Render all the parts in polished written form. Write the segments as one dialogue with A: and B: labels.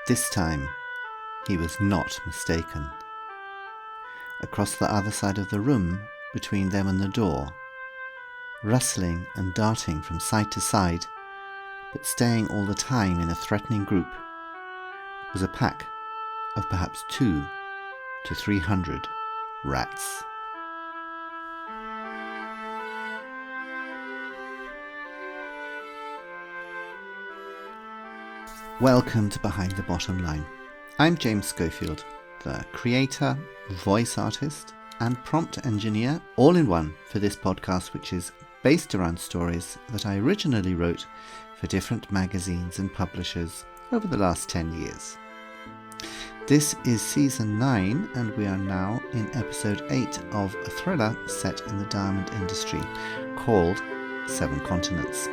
A: This time, he was not mistaken. Across the other side of the room, between them and the door, rustling and darting from side to side, but staying all the time in a threatening group, was a pack of perhaps 200 to 300 rats. Welcome to Behind the Bottom Line. I'm James Schofield, the creator, voice artist, and prompt engineer, all in one for this podcast, which is based around stories that I originally wrote for different magazines and publishers over the last 10 years. This is season 9, and we are now in episode 8 of a thriller set in the diamond industry called 7 Continents.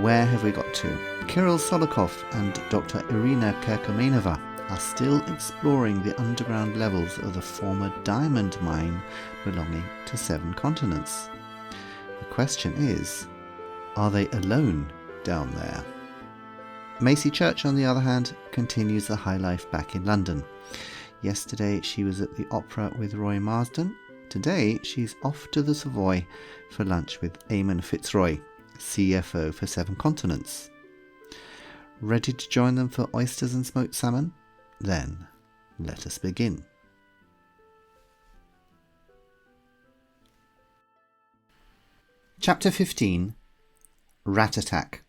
A: Where have we got to? Kirill Sokolov and Dr. Irina Kirkomenova are still exploring the underground levels of the former diamond mine belonging to 7 Continents. The question is, are they alone down there? Macey Church, on the other hand, continues the high life back in London. Yesterday she was at the opera with Roy Marsden. Today she's off to the Savoy for lunch with Eamonn Fitzroy, CFO for 7 Continents. Ready to join them for oysters and smoked salmon? Then let us begin. Chapter 15. Rat Attack.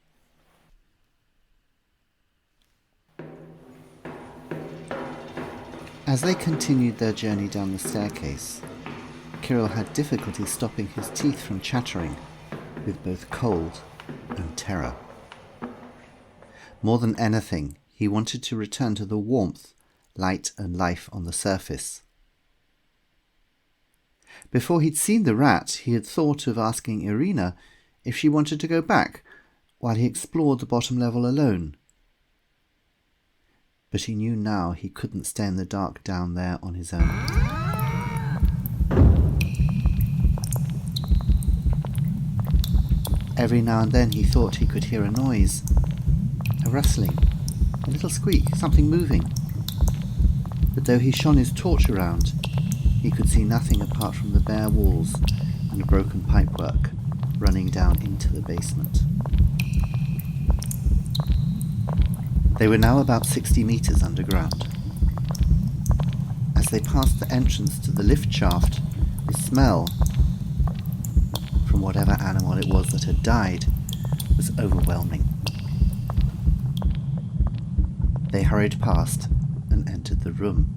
A: As they continued their journey down the staircase, Kirill had difficulty stopping his teeth from chattering with both cold and terror. More than anything, he wanted to return to the warmth, light and life on the surface. Before he'd seen the rat, he had thought of asking Irina if she wanted to go back while he explored the bottom level alone. But he knew now he couldn't stay in the dark down there on his own. Every now and then he thought he could hear a noise, a rustling, a little squeak, something moving. But though he shone his torch around, he could see nothing apart from the bare walls and broken pipework running down into the basement. They were now about 60 metres underground. As they passed the entrance to the lift shaft, the smell from whatever animal it was that had died was overwhelming. They hurried past and entered the room.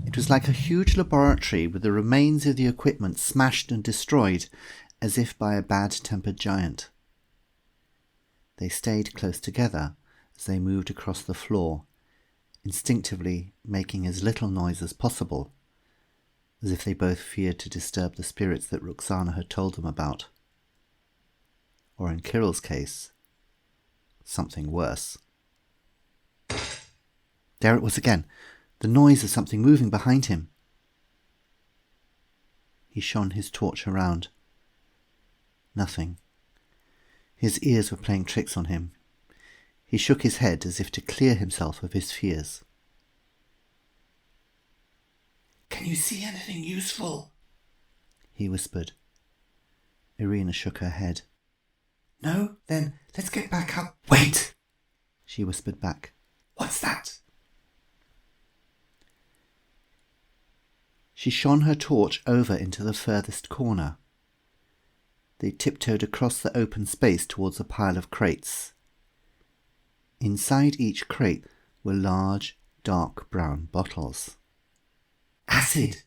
A: It was like a huge laboratory with the remains of the equipment smashed and destroyed as if by a bad-tempered giant. They stayed close together as they moved across the floor, instinctively making as little noise as possible, as if they both feared to disturb the spirits that Roxana had told them about. Or in Kirill's case, something worse. There it was again, the noise of something moving behind him. He shone his torch around. Nothing. His ears were playing tricks on him. He shook his head as if to clear himself of his fears.
B: "Can you see anything useful?"
A: he whispered. Irina shook her head.
B: "No? Then let's get back up."
A: "Wait!" she whispered back.
B: "What's that?"
A: She shone her torch over into the furthest corner. They tiptoed across the open space towards a pile of crates. Inside each crate were large, dark brown bottles.
B: "Acid,"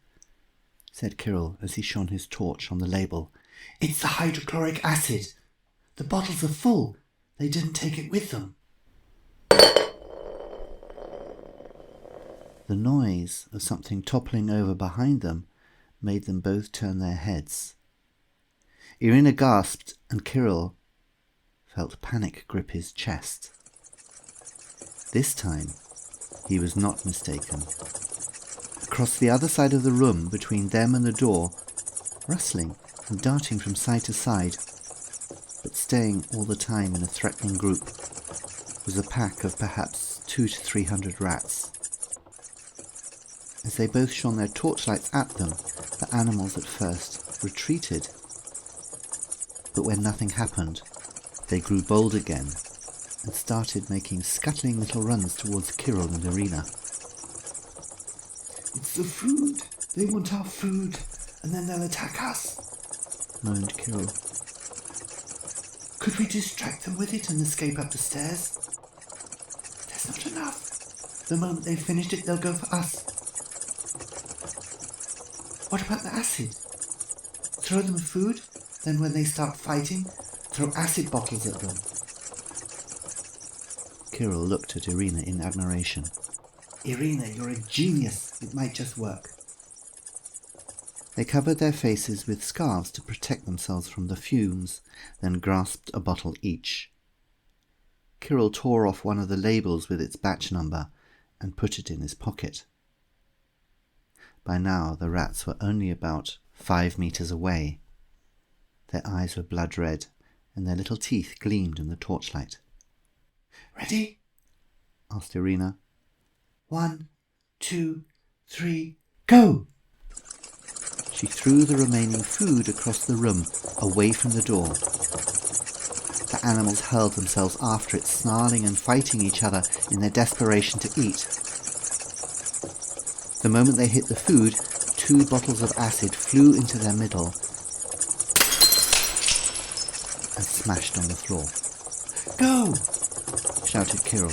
A: said Kirill as he shone his torch on the label.
B: "It's the hydrochloric acid. The bottles are full. They didn't take it with them."
A: The noise of something toppling over behind them made them both turn their heads. Irina gasped, and Kirill felt panic grip his chest. This time, he was not mistaken. Across the other side of the room, between them and the door, rustling and darting from side to side, but staying all the time in a threatening group, was a pack of perhaps 200 to 300 rats. As they both shone their torchlights at them, the animals at first retreated. But when nothing happened, they grew bold again and started making scuttling little runs towards Kirill and Irina.
B: It's the food. They want our food, and then they'll attack us,
A: moaned Kirill.
B: Could we distract them with it and escape up the stairs? There's not enough. The moment they've finished it, they'll go for us. What about the acid? Throw them food, then when they start fighting, throw acid bottles at them.
A: Kirill looked at Irina in admiration.
B: Irina, you're a genius. It might just work.
A: They covered their faces with scarves to protect themselves from the fumes, then grasped a bottle each. Kirill tore off one of the labels with its batch number and put it in his pocket. By now the rats were only about 5 meters away. Their eyes were blood red, and their little teeth gleamed in the torchlight.
B: Ready?
A: asked Irina.
B: 1, 2, 3, go!
A: She threw the remaining food across the room, away from the door. The animals hurled themselves after it, snarling and fighting each other in their desperation to eat. The moment they hit the food, 2 bottles of acid flew into their middle and smashed on the floor.
B: Go!
A: Shouted Kirill,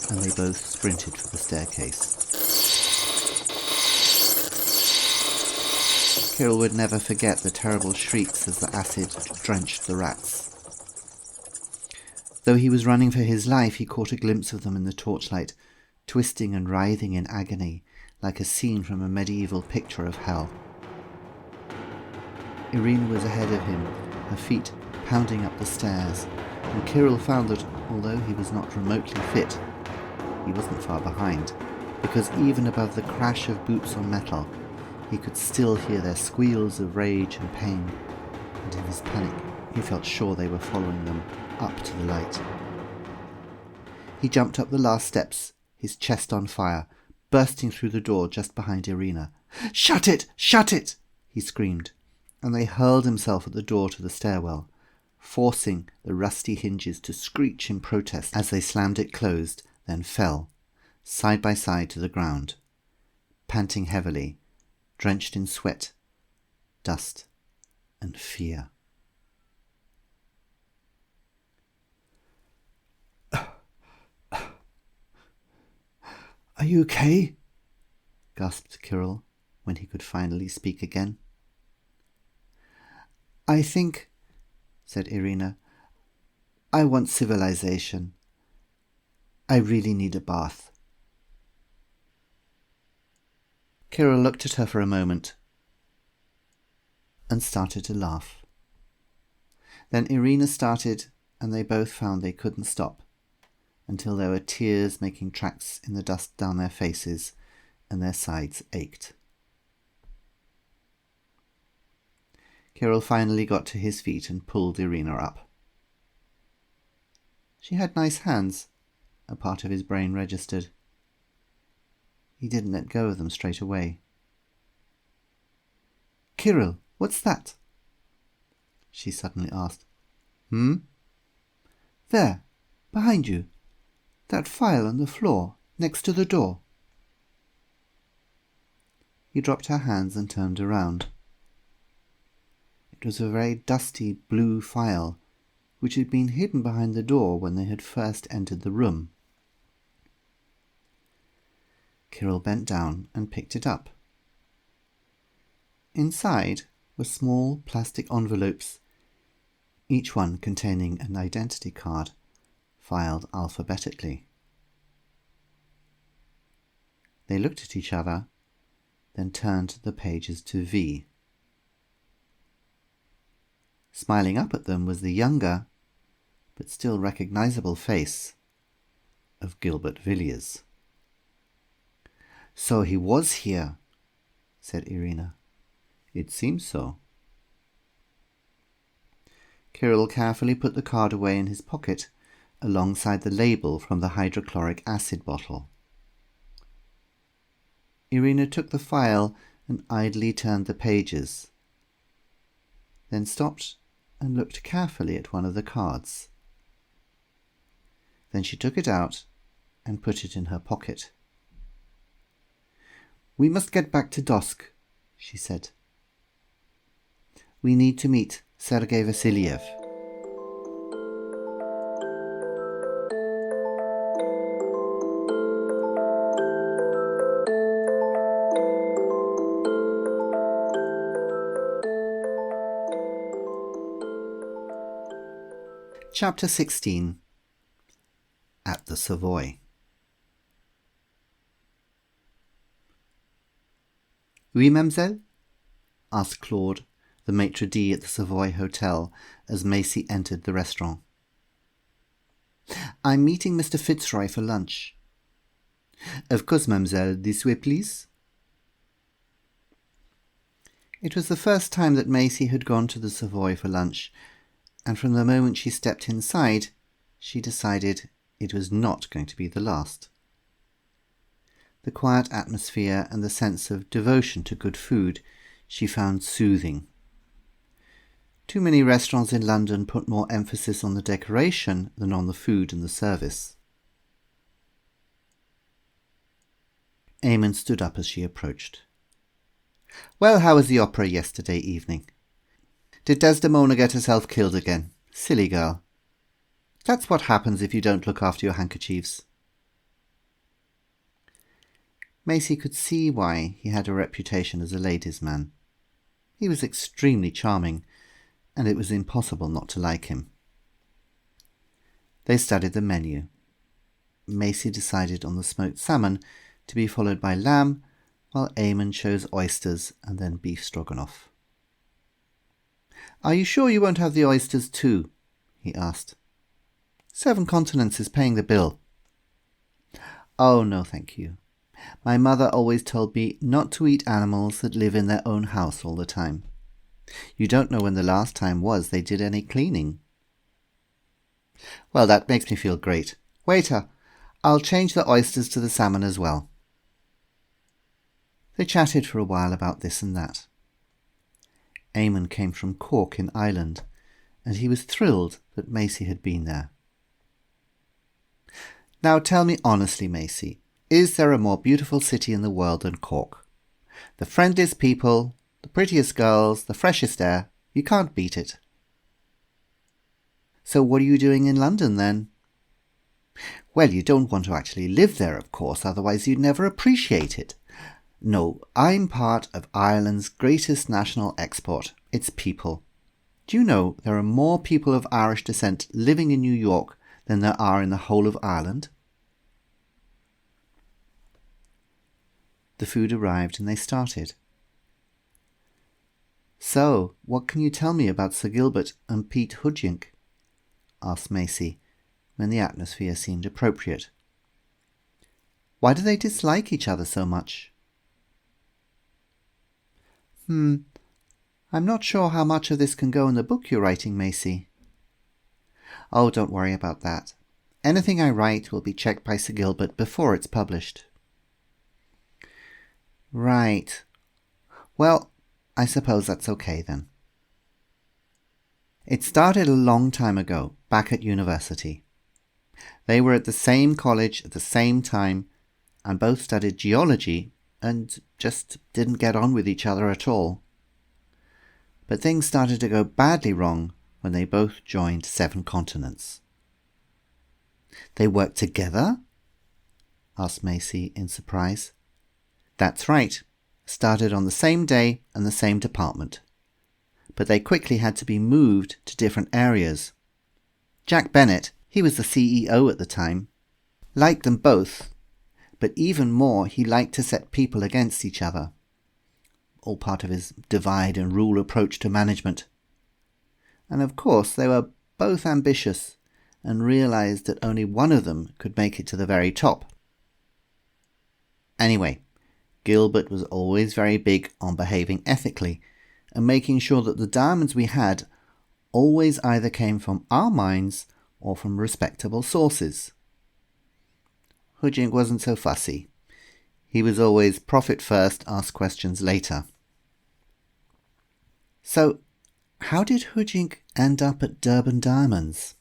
A: and they both sprinted for the staircase. Kirill would never forget the terrible shrieks as the acid drenched the rats. Though he was running for his life, he caught a glimpse of them in the torchlight, twisting and writhing in agony, like a scene from a medieval picture of hell. Irina was ahead of him, her feet pounding up the stairs, and Kirill found that, although he was not remotely fit, he wasn't far behind, because even above the crash of boots on metal, he could still hear their squeals of rage and pain, and in his panic he felt sure they were following them up to the light. He jumped up the last steps, his chest on fire, bursting through the door just behind Irina. "Shut it! Shut it!" he screamed, and they hurled himself at the door to the stairwell, forcing the rusty hinges to screech in protest as they slammed it closed, then fell, side by side to the ground, panting heavily, drenched in sweat, dust, and fear.
B: Are you okay?
A: Gasped Kirill when he could finally speak again.
B: I think,
A: said Irina,
B: I want civilization. I really need a bath.
A: Kirill looked at her for a moment and started to laugh. Then Irina started, and they both found they couldn't stop, until there were tears making tracks in the dust down their faces, and their sides ached. Kirill finally got to his feet and pulled Irina up. She had nice hands, a part of his brain registered. He didn't let go of them straight away.
B: "Kirill, what's that?"
A: she suddenly asked.
B: There, behind you. That file on the floor, next to the door."
A: He dropped her hands and turned around. It was a very dusty blue file, which had been hidden behind the door when they had first entered the room. Kirill bent down and picked it up. Inside were small plastic envelopes, each one containing an identity card, filed alphabetically. They looked at each other, then turned the pages to V. Smiling up at them was the younger, but still recognizable face of Gilbert Villiers.
B: "So he was here,"
A: said Irina. "It seems so." Kirill carefully put the card away in his pocket, alongside the label from the hydrochloric acid bottle. Irina took the file and idly turned the pages, then stopped and looked carefully at one of the cards. Then she took it out and put it in her pocket. "We must get back to Dosk," she said. "We need to meet Sergei Vassiliev." Chapter 16. At the Savoy. "Oui, mademoiselle?" asked Claude, the maitre d' at the Savoy Hotel, as Macey entered the restaurant. "I'm meeting Mr. Fitzroy for lunch." "Of course, mademoiselle. This way, please." It was the first time that Macey had gone to the Savoy for lunch, and from the moment she stepped inside, she decided it was not going to be the last. The quiet atmosphere and the sense of devotion to good food she found soothing. Too many restaurants in London put more emphasis on the decoration than on the food and the service. Eamonn stood up as she approached. "Well, how was the opera yesterday evening? Did Desdemona get herself killed again? Silly girl. That's what happens if you don't look after your handkerchiefs." Macey could see why he had a reputation as a ladies' man. He was extremely charming, and it was impossible not to like him. They studied the menu. Macey decided on the smoked salmon, to be followed by lamb, while Eamonn chose oysters and then beef stroganoff. "Are you sure you won't have the oysters too?" he asked. "Seven Continents is paying the bill." "Oh, no, thank you. My mother always told me not to eat animals that live in their own house all the time. You don't know when the last time was they did any cleaning." "Well, that makes me feel great. Waiter, I'll change the oysters to the salmon as well." They chatted for a while about this and that. Eamonn came from Cork in Ireland, and he was thrilled that Macey had been there. "Now tell me honestly, Macey, is there a more beautiful city in the world than Cork? The friendliest people, the prettiest girls, the freshest air, you can't beat it." "So what are you doing in London then?" "Well, you don't want to actually live there, of course, otherwise you'd never appreciate it. No, I'm part of Ireland's greatest national export, its people. Do you know there are more people of Irish descent living in New York than there are in the whole of Ireland?" The food arrived and they started. "So, what can you tell me about Sir Gilbert and Pete Hudgink?" asked Macey, when the atmosphere seemed appropriate. "Why do they dislike each other so much?" I'm not sure how much of this can go in the book you're writing, Macey." "Oh, don't worry about that. Anything I write will be checked by Sir Gilbert before it's published." "Right. Well, I suppose that's okay then." It started a long time ago, back at university. They were at the same college at the same time, and both studied geology, and just didn't get on with each other at all. But things started to go badly wrong when they both joined Seven Continents. "They worked together?" asked Macey in surprise. "That's right. Started on the same day and the same department. But they quickly had to be moved to different areas. Jack Bennett, he was the CEO at the time, liked them both, but even more he liked to set people against each other. All part of his divide and rule approach to management. And of course they were both ambitious and realised that only one of them could make it to the very top. Anyway, Gilbert was always very big on behaving ethically and making sure that the diamonds we had always either came from our mines or from respectable sources. Hujink wasn't so fussy. He was always profit first, ask questions later. So, how did Hujink end up at Durban Diamonds?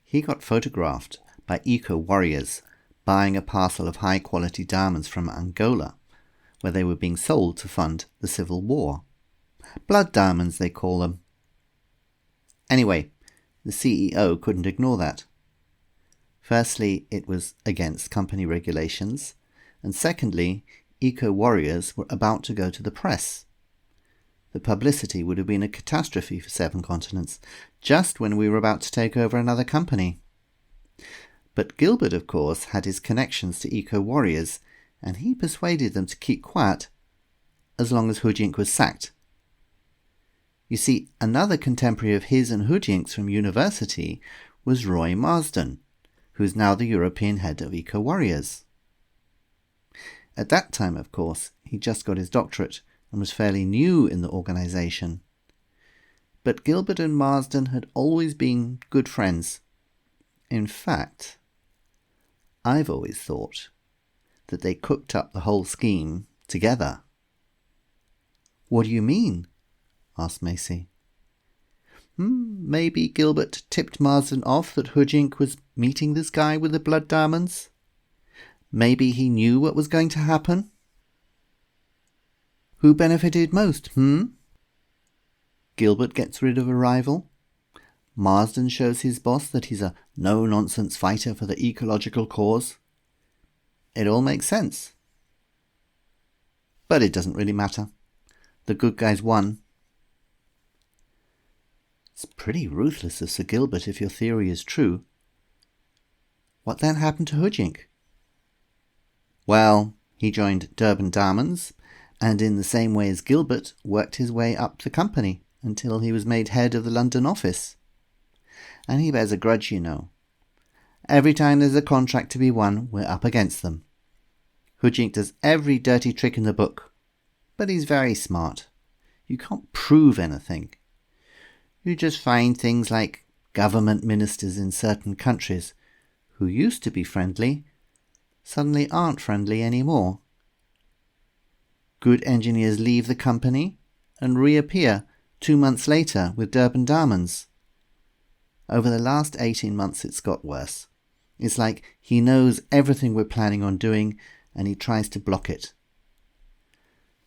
A: He got photographed by eco-warriors buying a parcel of high-quality diamonds from Angola, where they were being sold to fund the civil war. Blood diamonds, they call them. Anyway, the CEO couldn't ignore that. Firstly, it was against company regulations, and secondly, eco-warriors were about to go to the press. The publicity would have been a catastrophe for Seven Continents, just when we were about to take over another company. But Gilbert, of course, had his connections to eco-warriors, and he persuaded them to keep quiet as long as Hujink was sacked. You see, another contemporary of his and Hujink's from university was Roy Marsden, who is now the European head of eco-warriors. At that time, of course, he just got his doctorate and was fairly new in the organisation. But Gilbert and Marsden had always been good friends. In fact, I've always thought that they cooked up the whole scheme together. What do you mean? Asked Macey. Maybe Gilbert tipped Marsden off that Hujink was meeting this guy with the blood diamonds? Maybe he knew what was going to happen? Who benefited most, Gilbert gets rid of a rival. Marsden shows his boss that he's a no-nonsense fighter for the ecological cause. It all makes sense. But it doesn't really matter. The good guys won. It's pretty ruthless of Sir Gilbert if your theory is true. What then happened to Hujink? Well, he joined Durban Diamonds, and in the same way as Gilbert, worked his way up the company until he was made head of the London office. And he bears a grudge, you know. Every time there's a contract to be won, we're up against them. Hujink does every dirty trick in the book, but he's very smart. You can't prove anything. You just find things like government ministers in certain countries who used to be friendly suddenly aren't friendly anymore. Good engineers leave the company and reappear 2 months later with Durban Diamonds. Over the last 18 months it's got worse. It's like he knows everything we're planning on doing and he tries to block it.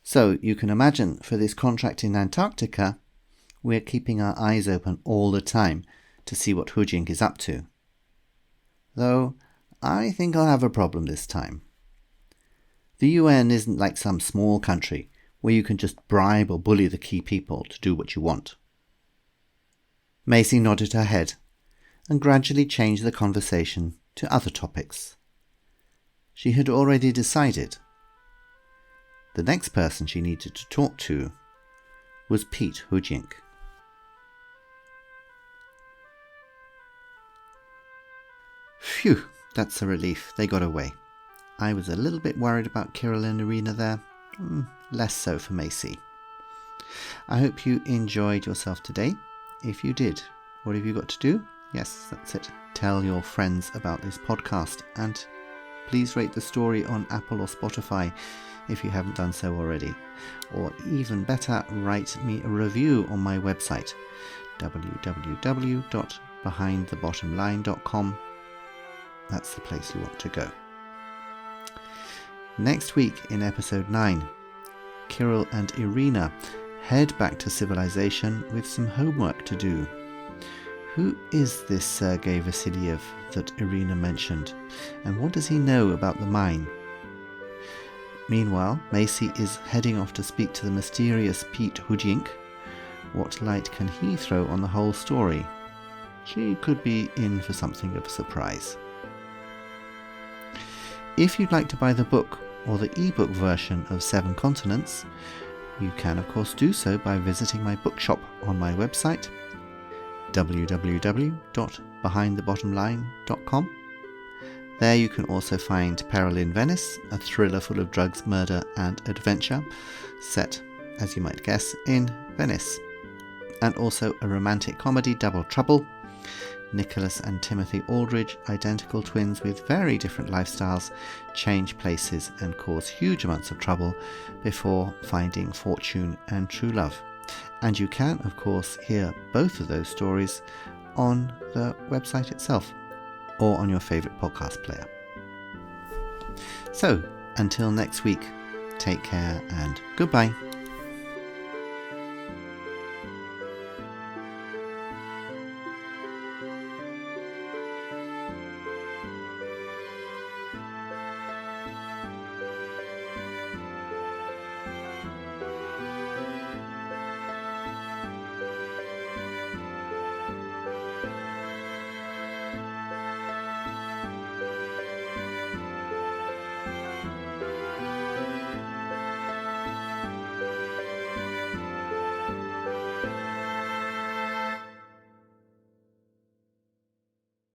A: So you can imagine for this contract in Antarctica, we're keeping our eyes open all the time to see what Hujink is up to. Though I think I'll have a problem this time. The UN isn't like some small country where you can just bribe or bully the key people to do what you want. Macey nodded her head and gradually changed the conversation to other topics. She had already decided. The next person she needed to talk to was Pete Hujink. Phew, that's a relief. They got away. I was a little bit worried about Kirill and Irina there. Less so for Macey. I hope you enjoyed yourself today. If you did, what have you got to do? Yes, that's it. Tell your friends about this podcast and please rate the story on Apple or Spotify if you haven't done so already. Or even better, write me a review on my website www.behindthebottomline.com. That's the place you want to go. Next week in episode 9, Kirill and Irina head back to civilization with some homework to do. Who is this Sergei Vasilyev that Irina mentioned, and what does he know about the mine? Meanwhile, Macey is heading off to speak to the mysterious Pete Hujink. What light can he throw on the whole story? She could be in for something of a surprise. If you'd like to buy the book or the ebook version of Seven Continents, you can of course do so by visiting my bookshop on my website www.behindthebottomline.com. There you can also find Peril in Venice, a thriller full of drugs, murder and adventure, set, as you might guess, in Venice. and also a romantic comedy, Double Trouble. Nicholas and Timothy Aldridge, identical twins with very different lifestyles, change places and cause huge amounts of trouble before finding fortune and true love. And you can, of course, hear both of those stories on the website itself or on your favourite podcast player. So, until next week, take care and goodbye.